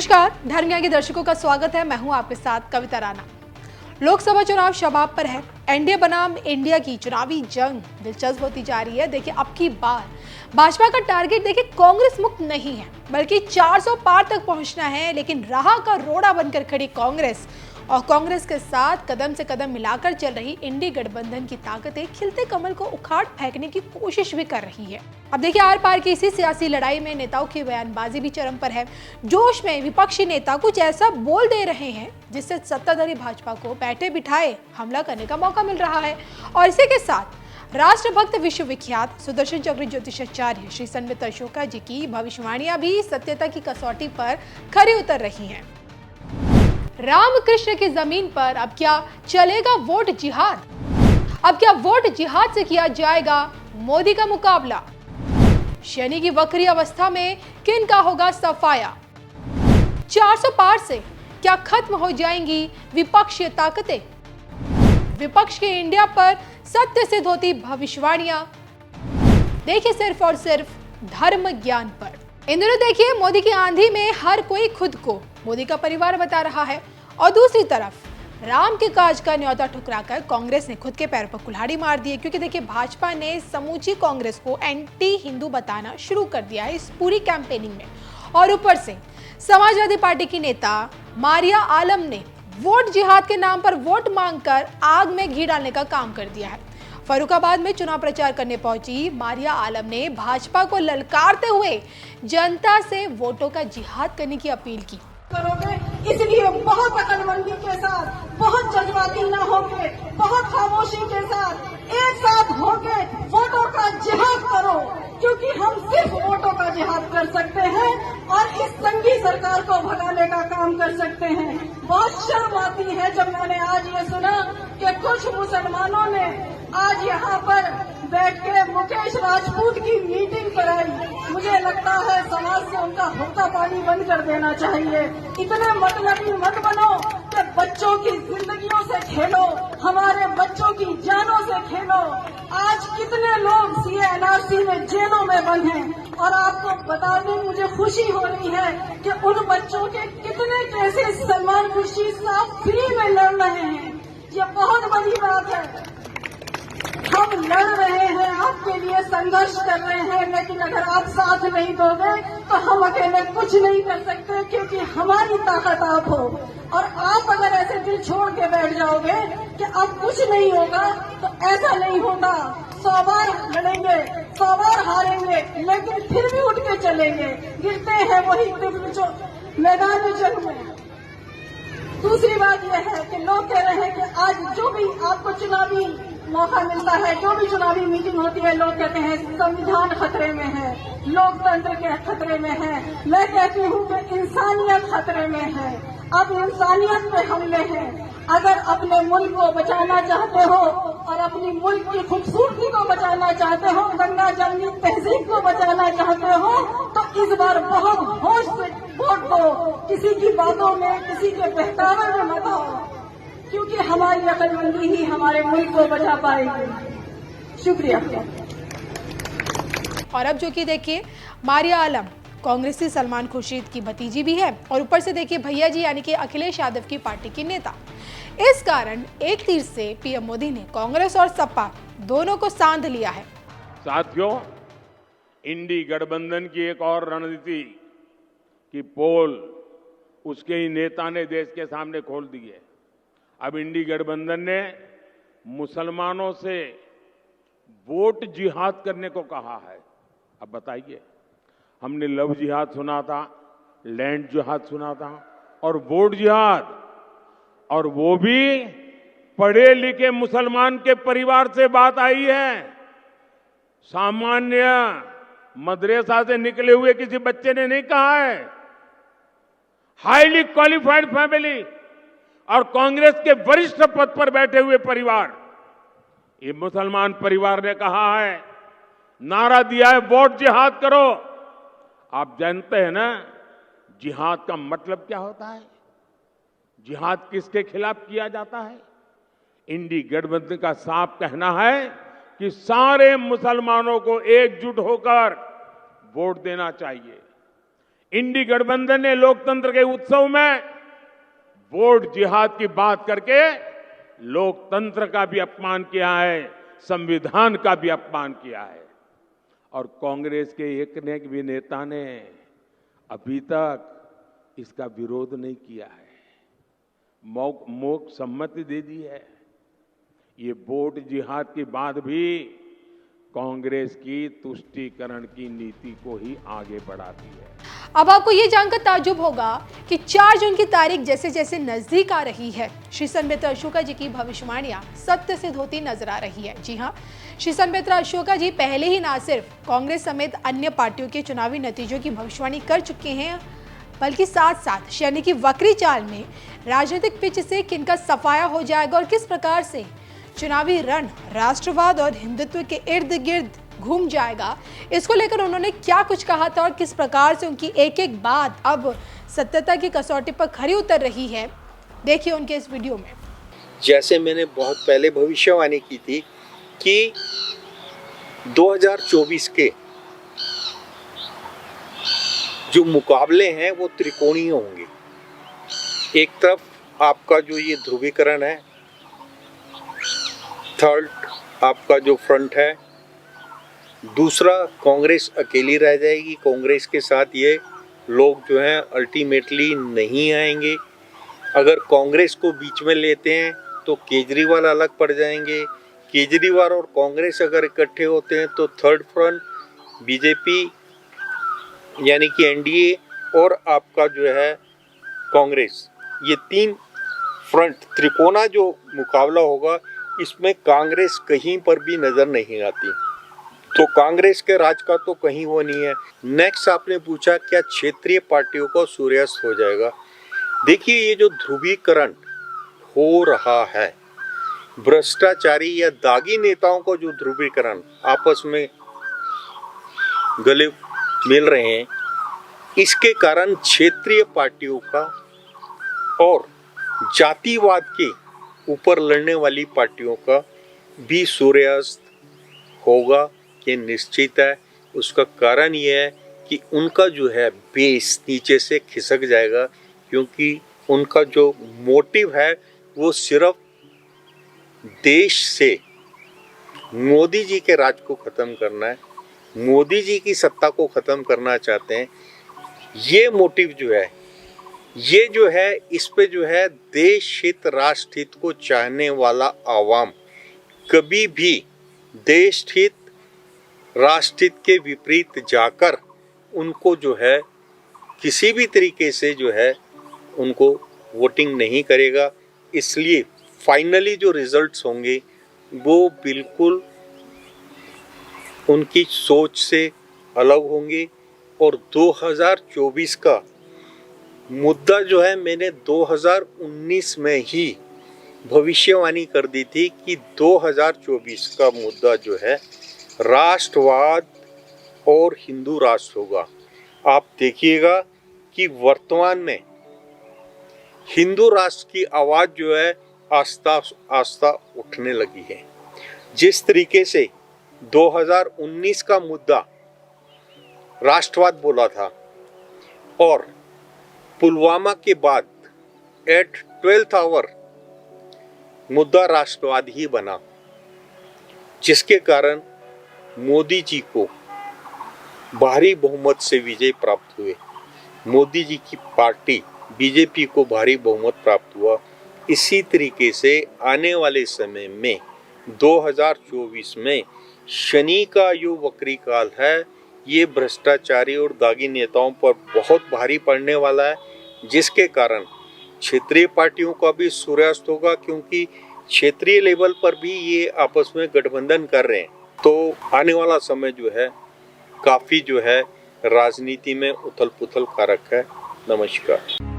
नमस्कार, धर्म ज्ञान के दर्शकों का स्वागत है। मैं हूं आपके साथ कविता राणा। लोकसभा चुनाव शबाब पर है। एनडीए बनाम इंडिया की चुनावी जंग दिलचस्प होती जा रही है। देखिए, अब की बार भाजपा का टारगेट देखिए कांग्रेस मुक्त नहीं है, बल्कि 400 पार तक पहुंचना है। लेकिन राह का रोड़ा बनकर खड़ी कांग्रेस और कांग्रेस के साथ कदम से कदम मिलाकर चल रही इंडी गठबंधन की ताकतें खिलते कमल को उखाड़ फेंकने की कोशिश भी कर रही है। अब देखिए, आर पार की इसी सियासी लड़ाई में नेताओं की बयानबाजी भी चरम पर है। जोश में विपक्षी नेता कुछ ऐसा बोल दे रहे हैं जिससे सत्ताधारी भाजपा को बैठे बिठाए हमला करने का मौका मिल रहा है। और इसी के साथ राष्ट्रभक्त विश्वविख्यात सुदर्शन चक्र ज्योतिषाचार्य श्री संत अशोका जी की भविष्यवाणियां भी सत्यता की कसौटी पर खरी उतर रही हैं। रामकृष्ण की जमीन पर अब क्या चलेगा वोट जिहाद? अब क्या वोट जिहाद से किया जाएगा मोदी का मुकाबला? शनि की वक्री अवस्था में किन का होगा सफाया? 400 पार से क्या खत्म हो जाएंगी विपक्षी ताकतें? विपक्ष के इंडिया पर सत्य सिद्ध होती भविष्यवाणियां देखिए सिर्फ और सिर्फ धर्म ज्ञान पर। इन दिनों देखिए, मोदी की आंधी में हर कोई खुद को मोदी का परिवार बता रहा है और दूसरी तरफ राम के काज का न्योता ठुकराकर कांग्रेस ने खुद के पैर पर कुल्हाड़ी मार दी है। क्योंकि देखिए, भाजपा ने समूची कांग्रेस को एंटी हिंदू बताना शुरू कर दिया है इस पूरी कैंपेनिंग में। और ऊपर से समाजवादी पार्टी की नेता मारिया आलम ने वोट जिहाद के नाम पर वोट मांगकर आग में घी डालने का काम कर दिया है। फर्रुखाबाद में चुनाव प्रचार करने पहुंची मारिया आलम ने भाजपा को ललकारते हुए जनता से वोटों का जिहाद करने की अपील की। करोगे, इसलिए बहुत अकलमंदी के साथ, बहुत जज्बाती न होके, बहुत खामोशी के साथ एक साथ होके वोटों का जिहाद करो, क्योंकि हम सिर्फ वोटों का जिहाद कर सकते हैं और इस संघी सरकार को भगाने का काम कर सकते हैं। बहुत शर्म आती है जब मैंने आज ये सुना कि कुछ मुसलमानों ने आज यहाँ पर बैठ के मुकेश राजपूत की मीटिंग कराई। मुझे लगता है समाज से उनका हुक्का पानी बंद कर देना चाहिए। इतने मतलबी मत बनो कि बच्चों की जिंदगियों से खेलो, हमारे बच्चों की जानों से खेलो। आज कितने लोग CA/NRC में जेलों में बंद हैं और आपको बताने मुझे खुशी हो रही है कि उन बच्चों के कितने केसेस सलमान खुर्शीद साहब फ्री में लड़ रहे हैं। ये बहुत बड़ी बात है। हम लड़ रहे हैं, आपके लिए संघर्ष कर रहे हैं, लेकिन अगर आप साथ नहीं दोगे तो हम अकेले कुछ नहीं कर सकते, क्योंकि हमारी ताकत आप हो। और आप अगर ऐसे दिल छोड़ के बैठ जाओगे कि अब कुछ नहीं होगा, तो ऐसा नहीं होगा। 100 बार लड़ेंगे, 100 बार हारेंगे, लेकिन फिर भी उठ के चलेंगे। गिरते हैं वही दिल जो मैदान में जंग में। दूसरी बात यह है कि लोग कह रहे हैं कि आज जो भी आपको चुनावी मौका मिलता है, जो भी चुनावी मीटिंग होती है, लोग कहते हैं संविधान खतरे में है, लोकतंत्र के खतरे में है। मैं कहती हूँ कि इंसानियत खतरे में है। अब इंसानियत पे हमले हैं। अगर अपने मुल्क को बचाना चाहते हो और अपनी मुल्क की खूबसूरती को बचाना चाहते हो, गंगा जमनी तहजीब को बचाना चाहते हो, तो इस बार बहुत होश से वोट दो। किसी की बातों में, किसी के बहकावे में मत आओ, क्योंकि हमारी अकलमंदी ही हमारे मुल्क को बचा पाएगी। शुक्रिया। और अब जो कि देखिए, मारिया आलम कांग्रेसी सलमान खुर्शीद की भतीजी भी है और ऊपर से देखिए भैया जी यानी कि अखिलेश यादव की पार्टी की नेता। इस कारण एक तीर से पीएम मोदी ने कांग्रेस और सपा दोनों को सांध लिया है। साथियों, इंडी गठबंधन की एक और रणनीति की पोल उसके ही नेता ने देश के सामने खोल दी है। अब इंडी गठबंधन ने मुसलमानों से वोट जिहाद करने को कहा है। अब बताइए, हमने लव जिहाद सुना था, लैंड जिहाद सुना था और वोट जिहाद, और वो भी पढ़े लिखे मुसलमान के परिवार से बात आई है। सामान्य मदरसा से निकले हुए किसी बच्चे ने नहीं कहा है। हाईली क्वालिफाइड फैमिली और कांग्रेस के वरिष्ठ पद पर बैठे हुए परिवार, ये मुसलमान परिवार ने कहा है, नारा दिया है वोट जिहाद करो। आप जानते हैं ना जिहाद का मतलब क्या होता है? जिहाद किसके खिलाफ किया जाता है? इंडी गठबंधन का साफ कहना है कि सारे मुसलमानों को एकजुट होकर वोट देना चाहिए। इंडी गठबंधन ने लोकतंत्र के उत्सव में वोट जिहाद की बात करके लोकतंत्र का भी अपमान किया है, संविधान का भी अपमान किया है। और कांग्रेस के एक ने भी नेता ने अभी तक इसका विरोध नहीं किया है, मौक सम्मति दे दी है। ये वोट जिहाद की बात भी कांग्रेस की तुष्टीकरण की नीति को ही आगे बढ़ाती है। अब आपको ये जानकर ताज्जुब होगा कि 4 जून की तारीख जैसे जैसे नजदीक आ रही है, श्री संबित अशोका जी की भविष्यवाणियां सत्य सिद्ध होती नजर आ रही है। जी हाँ, श्री संबित अशोका जी पहले ही ना सिर्फ कांग्रेस समेत अन्य पार्टियों के चुनावी नतीजों की भविष्यवाणी कर चुके हैं, बल्कि साथ साथ शनि की वक्री चाल में राजनीतिक पिच से किनका सफाया हो जाएगा और किस प्रकार से चुनावी रण राष्ट्रवाद और हिंदुत्व के इर्द गिर्द घूम जाएगा, इसको लेकर उन्होंने क्या कुछ कहा था और किस प्रकार से उनकी एक एक बात अब सत्यता की कसौटी पर खरी उतर रही है, देखिए उनके इस वीडियो में। जैसे मैंने बहुत पहले भविष्यवाणी की थी कि 2024 के जो मुकाबले हैं वो त्रिकोणीय होंगे। एक तरफ आपका जो ये ध्रुवीकरण है, थर्ड आपका जो फ्रंट है, दूसरा कांग्रेस अकेली रह जाएगी। कांग्रेस के साथ ये लोग जो हैं अल्टीमेटली नहीं आएंगे। अगर कांग्रेस को बीच में लेते हैं तो केजरीवाल अलग पड़ जाएंगे। केजरीवाल और कांग्रेस अगर इकट्ठे होते हैं तो थर्ड फ्रंट बीजेपी यानी कि एनडीए और आपका जो है कांग्रेस, ये 3 फ्रंट त्रिकोणा जो मुकाबला होगा, इसमें कांग्रेस कहीं पर भी नजर नहीं आती। तो कांग्रेस के राज का तो कहीं वो नहीं है। नेक्स्ट आपने पूछा क्या क्षेत्रीय पार्टियों का सूर्यास्त हो जाएगा। देखिए, ये जो ध्रुवीकरण हो रहा है, भ्रष्टाचारी या दागी नेताओं का जो ध्रुवीकरण आपस में गले मिल रहे हैं, इसके कारण क्षेत्रीय पार्टियों का और जातिवाद के ऊपर लड़ने वाली पार्टियों का भी सूर्यास्त होगा, ये निश्चित है। उसका कारण ये है कि उनका जो है बेस नीचे से खिसक जाएगा, क्योंकि उनका जो मोटिव है वो सिर्फ देश से मोदी जी के राज को ख़त्म करना है, मोदी जी की सत्ता को ख़त्म करना चाहते हैं। ये मोटिव जो है इस पे जो है देश हित राष्ट्र हित को चाहने वाला आवाम कभी भी देश हित राष्ट्र हित के विपरीत जाकर उनको जो है किसी भी तरीके से जो है उनको वोटिंग नहीं करेगा। इसलिए फाइनली जो रिजल्ट्स होंगे वो बिल्कुल उनकी सोच से अलग होंगे। और 2024 का मुद्दा जो है मैंने 2019 में ही भविष्यवाणी कर दी थी कि 2024 का मुद्दा जो है राष्ट्रवाद और हिंदू राष्ट्र होगा। आप देखिएगा कि वर्तमान में हिंदू राष्ट्र की आवाज़ जो है आस्ता उठने लगी है। जिस तरीके से 2019 का मुद्दा राष्ट्रवाद बोला था और पुलवामा के बाद एट 12th आवर मुद्दा राष्ट्रवाद ही बना, जिसके कारण मोदी जी को भारी बहुमत से विजय प्राप्त हुए। मोदी जी की पार्टी बीजेपी को भारी बहुमत प्राप्त हुआ। इसी तरीके से आने वाले समय में 2024 में शनि का जो वक्री काल है, ये भ्रष्टाचारी और दागी नेताओं पर बहुत भारी पड़ने वाला है, जिसके कारण क्षेत्रीय पार्टियों का भी सूर्यास्त होगा, क्योंकि क्षेत्रीय लेवल पर भी ये आपस में गठबंधन कर रहे हैं। तो आने वाला समय जो है काफ़ी जो है राजनीति में उथल पुथल कारक है। नमस्कार।